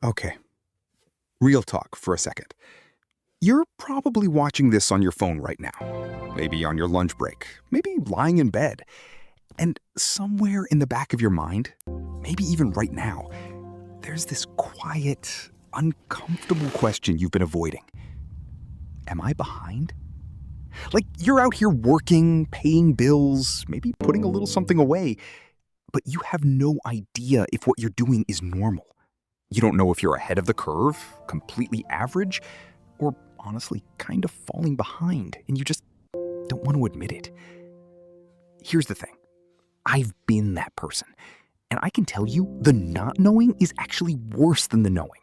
Okay, real talk for a second. You're probably watching this on your phone right now, maybe on your lunch break, maybe lying in bed. And somewhere in the back of your mind, maybe even right now, there's this quiet, uncomfortable question you've been avoiding. Am I behind? Like you're out here working, paying bills, maybe putting a little something away, but you have no idea if what you're doing is normal. You don't know if you're ahead of the curve, completely average, or honestly kind of falling behind, and you just don't want to admit it. Here's the thing. I've been that person, and I can tell you the not knowing is actually worse than the knowing.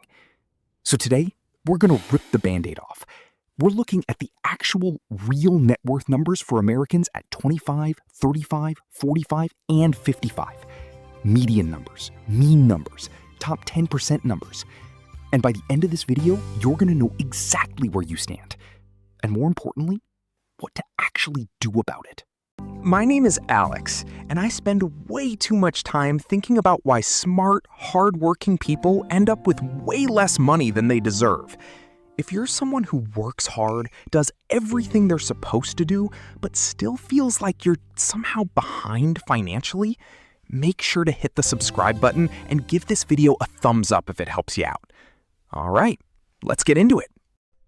So today, we're going to rip the Band-Aid off. We're looking at the actual real net worth numbers for Americans at 25, 35, 45, and 55. Median numbers, mean numbers, top 10% numbers. And by the end of this video, you're going to know exactly where you stand. And more importantly, what to actually do about it. My name is Alex, and I spend way too much time thinking about why smart, hard-working people end up with way less money than they deserve. If you're someone who works hard, does everything they're supposed to do, but still feels like you're somehow behind financially, make sure to hit the subscribe button and give this video a thumbs up if it helps you out. All right, let's get into it.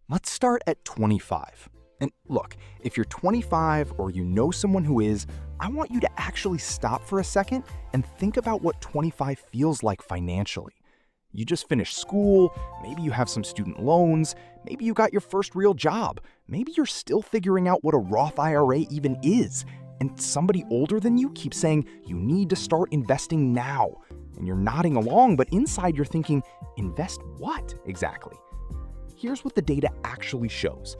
Let's start at 25. And look, if you're 25 or you know someone who is, I want you to actually stop for a second and think about what 25 feels like financially. You just finished school, maybe you have some student loans, maybe you got your first real job, maybe you're still figuring out what a Roth IRA even is, and somebody older than you keeps saying you need to start investing now. And you're nodding along, but inside you're thinking, invest what exactly? Here's what the data actually shows.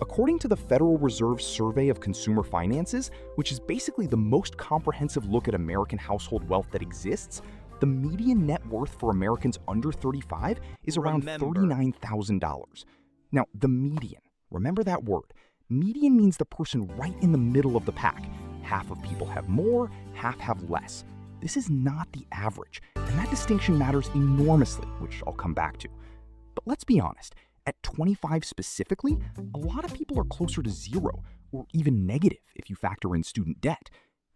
According to the Federal Reserve Survey of Consumer Finances, which is basically the most comprehensive look at American household wealth that exists, the median net worth for Americans under 35 is around $39,000. Now, the median, remember that word. Median means the person right in the middle of the pack. Half of people have more, half have less. This is not the average, and that distinction matters enormously, which I'll come back to. But let's be honest, at 25 specifically, a lot of people are closer to zero, or even negative if you factor in student debt.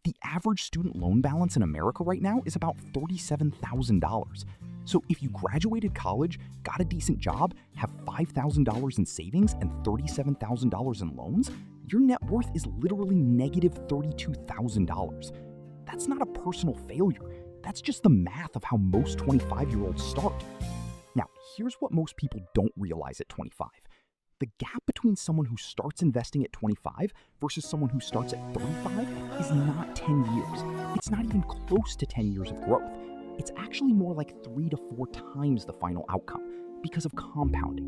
The average student loan balance in America right now is about $37,000. So if you graduated college, got a decent job, have $5,000 in savings and $37,000 in loans, your net worth is literally negative $32,000. That's not a personal failure. That's just the math of how most 25-year-olds start. Now, here's what most people don't realize at 25. The gap between someone who starts investing at 25 versus someone who starts at 35 is not 10 years. It's not even close to 10 years of growth. It's actually more like 3 to 4 times the final outcome because of compounding.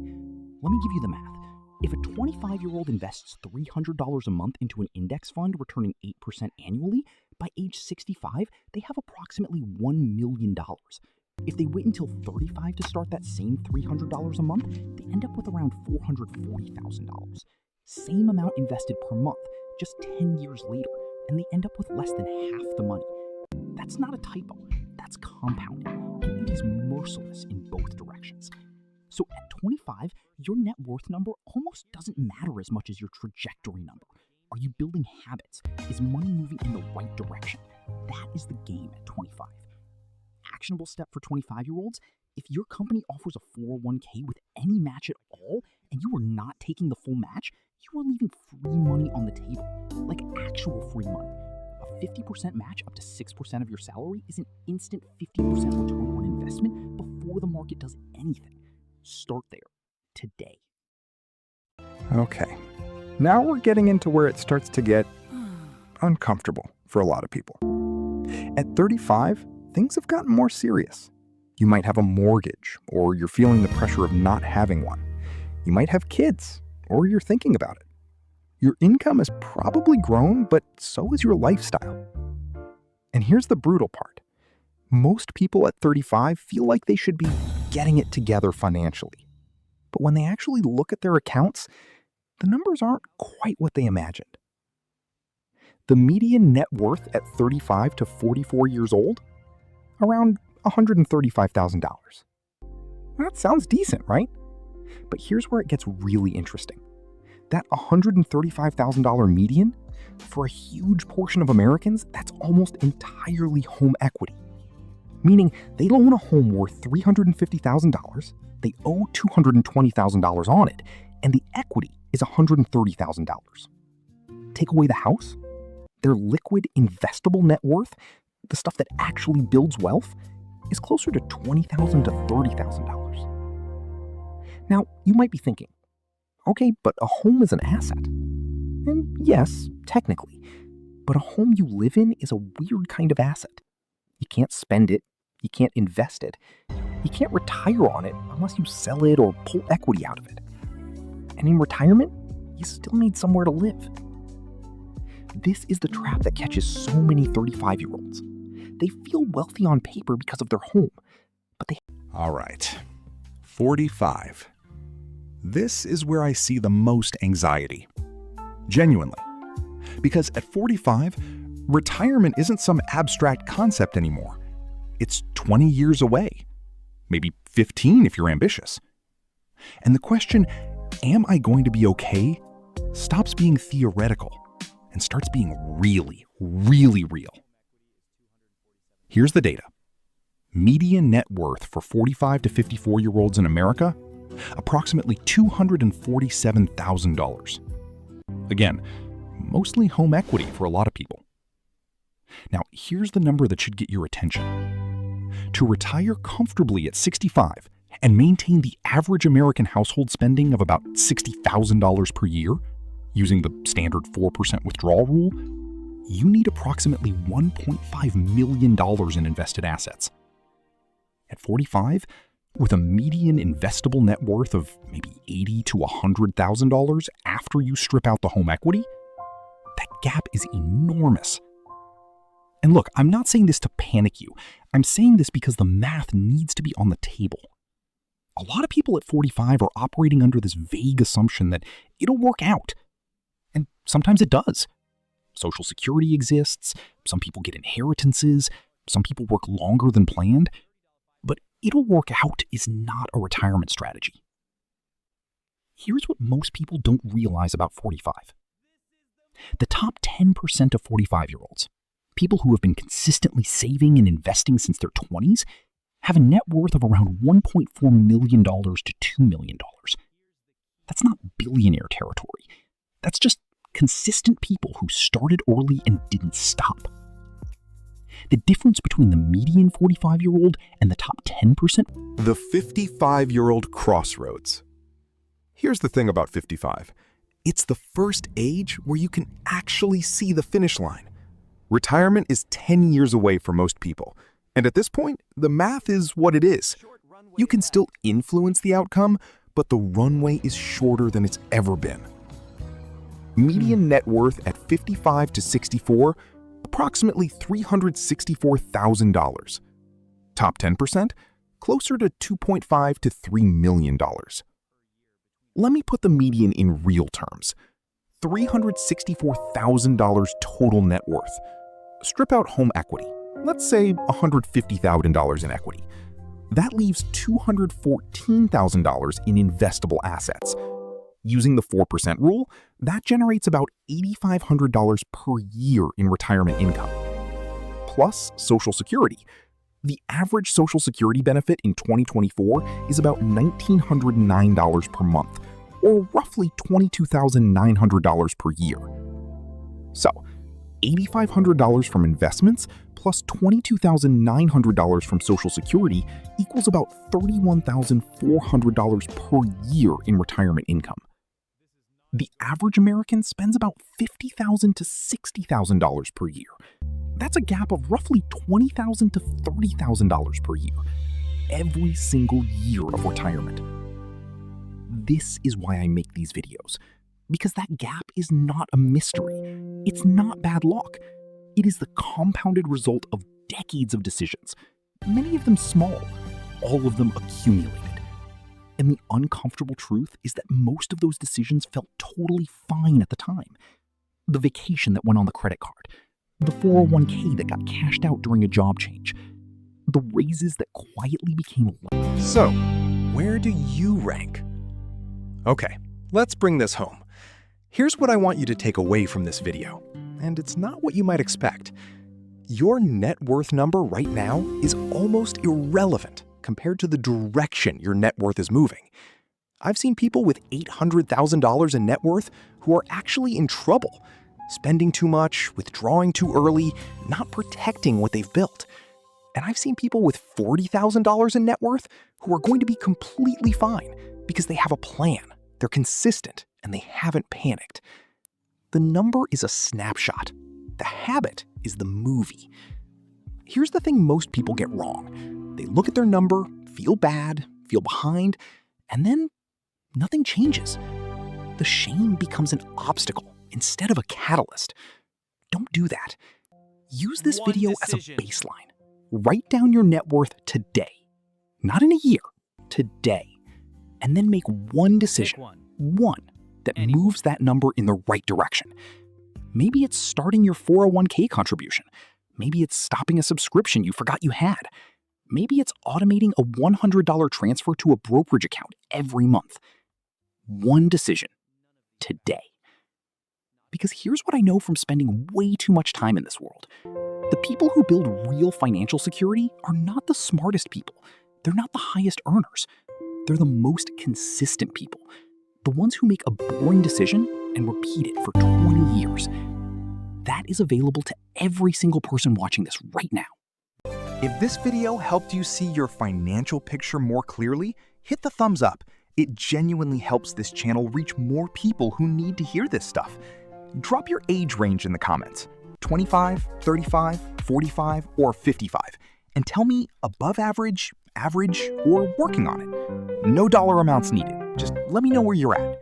Let me give you the math. If a 25-year-old invests $300 a month into an index fund returning 8% annually, by age 65, they have approximately $1 million. If they wait until 35 to start that same $300 a month, they end up with around $440,000. Same amount invested per month, just 10 years later, and they end up with less than half the money. That's not a typo, that's compounding, and it is merciless in both directions. So at 25, your net worth number almost doesn't matter as much as your trajectory number. Are you building habits? Is money moving in the right direction? That is the game at 25. Actionable step for 25-year-olds, if your company offers a 401k with any match at all, and you are not taking the full match, you are leaving free money on the table, like actual free money. A 50% match up to 6% of your salary is an instant 50% return on investment before the market does anything. Start there, today. Okay, now we're getting into where it starts to get uncomfortable for a lot of people. At 35, things have gotten more serious. You might have a mortgage, or you're feeling the pressure of not having one. You might have kids, or you're thinking about it. Your income has probably grown, but so has your lifestyle. And here's the brutal part. Most people at 35 feel like they should be getting it together financially. But when they actually look at their accounts, the numbers aren't quite what they imagined. The median net worth at 35 to 44 years old? Around $135,000. That sounds decent, right? But here's where it gets really interesting. That $135,000 median, for a huge portion of Americans, that's almost entirely home equity. Meaning they own a home worth $350,000, they owe $220,000 on it, and the equity is $130,000. Take away the house, their liquid investable net worth, the stuff that actually builds wealth, is closer to $20,000 to $30,000. Now, you might be thinking, okay, but a home is an asset. And yes, technically, but a home you live in is a weird kind of asset. You can't spend it, you can't invest it, you can't retire on it unless you sell it or pull equity out of it. And in retirement, you still need somewhere to live. This is the trap that catches so many 35-year-olds. They feel wealthy on paper because of their home, but they... All right, 45. This is where I see the most anxiety. Genuinely. Because at 45, retirement isn't some abstract concept anymore. It's 20 years away. Maybe 15 if you're ambitious. And the question, am I going to be okay, stops being theoretical and starts being really, really real. Here's the data. Median net worth for 45 to 54-year-olds in America, approximately $247,000. Again, mostly home equity for a lot of people. Now, here's the number that should get your attention. To retire comfortably at 65 and maintain the average American household spending of about $60,000 per year, using the standard 4% withdrawal rule, you need approximately $1.5 million in invested assets. At 45, with a median investable net worth of maybe $80,000 to $100,000 after you strip out the home equity, that gap is enormous. And look, I'm not saying this to panic you. I'm saying this because the math needs to be on the table. A lot of people at 45 are operating under this vague assumption that it'll work out. And sometimes it does. Social Security exists, some people get inheritances, some people work longer than planned. But it'll work out is not a retirement strategy. Here's what most people don't realize about 45. The top 10% of 45-year-olds, people who have been consistently saving and investing since their 20s, have a net worth of around $1.4 million to $2 million. That's not billionaire territory. That's just consistent people who started early and didn't stop. The difference between the median 45-year-old and the top 10%? The 55-year-old crossroads. Here's the thing about 55. It's the first age where you can actually see the finish line. Retirement is 10 years away for most people. And at this point, the math is what it is. You can still influence the outcome, but the runway is shorter than it's ever been. Median net worth at 55 to 64, approximately $364,000. Top 10%, closer to $2.5 to $3 million. Let me put the median in real terms. $364,000 total net worth. Strip out home equity. Let's say $150,000 in equity. That leaves $214,000 in investable assets. Using the 4% rule, that generates about $8,500 per year in retirement income. Plus Social Security. The average Social Security benefit in 2024 is about $1,909 per month, or roughly $22,900 per year. So, $8,500 from investments plus $22,900 from Social Security equals about $31,400 per year in retirement income. The average American spends about $50,000 to $60,000 per year. That's a gap of roughly $20,000 to $30,000 per year, every single year of retirement. This is why I make these videos, because that gap is not a mystery. It's not bad luck. It is the compounded result of decades of decisions, many of them small, all of them accumulated. And the uncomfortable truth is that most of those decisions felt totally fine at the time. The vacation that went on the credit card, the 401k that got cashed out during a job change, the raises that quietly became... So, Where do you rank? Okay, let's bring this home. Here's what I want you to take away from this video, and it's not what you might expect. Your net worth number right now is almost irrelevant compared to the direction your net worth is moving. I've seen people with $800,000 in net worth who are actually in trouble, spending too much, withdrawing too early, not protecting what they've built. And I've seen people with $40,000 in net worth who are going to be completely fine because they have a plan, they're consistent, and they haven't panicked. The number is a snapshot. The habit is the movie. Here's the thing most people get wrong. They look at their number, feel bad, feel behind, and then nothing changes. The shame becomes an obstacle instead of a catalyst. Don't do that. Use this video as a baseline. Write down your net worth today. Not in a year, today. And then make one decision, one, that moves that number in the right direction. Maybe it's starting your 401k contribution. Maybe it's stopping a subscription you forgot you had. Maybe it's automating a $100 transfer to a brokerage account every month. One decision, today. Because here's what I know from spending way too much time in this world. The people who build real financial security are not the smartest people. They're not the highest earners. They're the most consistent people. The ones who make a boring decision and repeat it for 20 years. That is available to every single person watching this right now. If this video helped you see your financial picture more clearly, hit the thumbs up. It genuinely helps this channel reach more people who need to hear this stuff. Drop your age range in the comments, 25, 35, 45, or 55, and tell me above average, average, or working on it. No dollar amounts needed. Just let me know where you're at.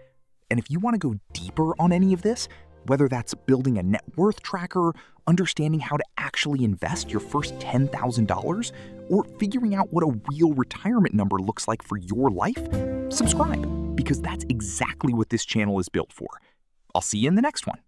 And if you want to go deeper on any of this, whether that's building a net worth tracker, understanding how to actually invest your first $10,000, or figuring out what a real retirement number looks like for your life, subscribe, because that's exactly what this channel is built for. I'll see you in the next one.